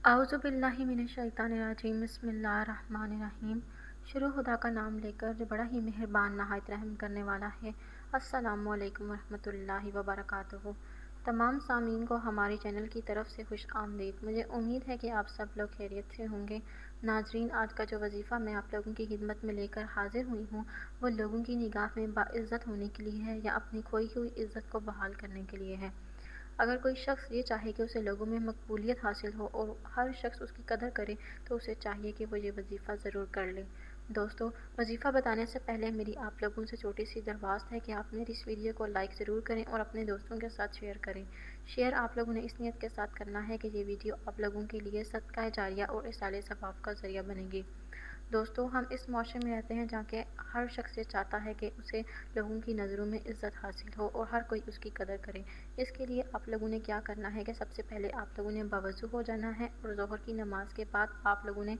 اعوذ باللہ من الشیطان الرجیم بسم اللہ الرحمن الرحیم۔ شروع خدا کا نام لے کر جو بڑا ہی مہربان نہایت رحم کرنے والا ہے۔ السلام علیکم ورحمۃ اللہ وبرکاتہ۔ تمام سامعین کو ہمارے چینل کی طرف سے خوش آمدید۔ مجھے امید ہے کہ آپ سب لوگ خیریت سے ہوں گے۔ ناظرین، آج کا جو وظیفہ میں آپ لوگوں کی خدمت میں لے کر حاضر ہوئی ہوں وہ لوگوں کی نگاہ میں باعزت ہونے کے لیے ہے یا اپنی کھوئی ہوئی عزت کو بحال کرنے کے لیے ہے۔ اگر کوئی شخص یہ چاہے کہ اسے لوگوں میں مقبولیت حاصل ہو اور ہر شخص اس کی قدر کرے تو اسے چاہیے کہ وہ یہ وظیفہ ضرور کر لے۔ دوستو، وظیفہ بتانے سے پہلے میری آپ لوگوں سے چھوٹی سی درخواست ہے کہ آپ میری اس ویڈیو کو لائک ضرور کریں اور اپنے دوستوں کے ساتھ شیئر کریں۔ شیئر آپ لوگوں نے اس نیت کے ساتھ کرنا ہے کہ یہ ویڈیو آپ لوگوں کے لیے صدقہ جاریہ اور ایصال ثواب کا ذریعہ بنے گی۔ دوستو، ہم اس معاشرے میں رہتے ہیں جہاں کہ ہر شخص یہ چاہتا ہے کہ اسے لوگوں کی نظروں میں عزت حاصل ہو اور ہر کوئی اس کی قدر کرے۔ اس کے لیے آپ لوگوں نے کیا کرنا ہے کہ سب سے پہلے آپ لوگوں نے باوضو ہو جانا ہے اور ظہر کی نماز کے بعد آپ لوگوں نے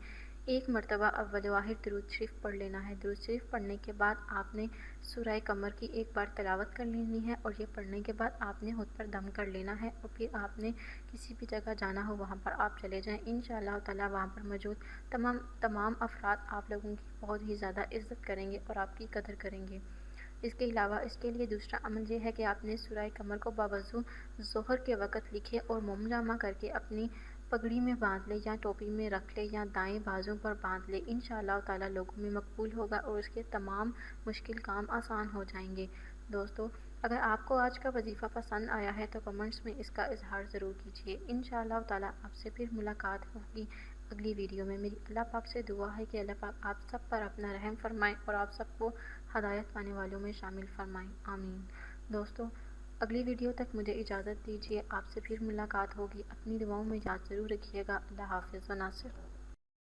ایک مرتبہ اول واحد درود شریف پڑھ لینا ہے۔ درود شریف پڑھنے کے بعد آپ نے سورہ قمر کی ایک بار تلاوت کر لینی ہے اور یہ پڑھنے کے بعد آپ نے خود پر دم کر لینا ہے اور پھر آپ نے کسی بھی جگہ جانا ہو وہاں پر آپ چلے جائیں۔ انشاءاللہ تعالیٰ وہاں پر موجود تمام افراد آپ لوگوں کی بہت ہی زیادہ عزت کریں گے اور آپ کی قدر کریں گے۔ اس کے علاوہ اس کے لیے دوسرا عمل یہ ہے کہ آپ نے سورہ قمر کو باوضو ظہر کے وقت لکھے اور موم جامہ کر کے اپنی پگڑی میں باندھ لے یا ٹوپی میں رکھ لے یا دائیں بازو پر باندھ لے۔ انشاءاللہ تعالیٰ لوگوں میں مقبول ہوگا اور اس کے تمام مشکل کام آسان ہو جائیں گے۔ دوستو، اگر آپ کو آج کا وظیفہ پسند آیا ہے تو کمنٹس میں اس کا اظہار ضرور کیجیے۔ انشاءاللہ تعالیٰ آپ سے پھر ملاقات ہوگی اگلی ویڈیو میں۔ میری اللہ پاک سے دعا ہے کہ اللہ پاک آپ سب پر اپنا رحم فرمائے اور آپ سب کو ہدایت پانے والوں میں شامل فرمائیں، آمین۔ دوستو، اگلی ویڈیو تک مجھے اجازت دیجیے، آپ سے پھر ملاقات ہوگی۔ اپنی دعاؤں میں یاد ضرور رکھیے گا۔ اللہ حافظ و ناصر۔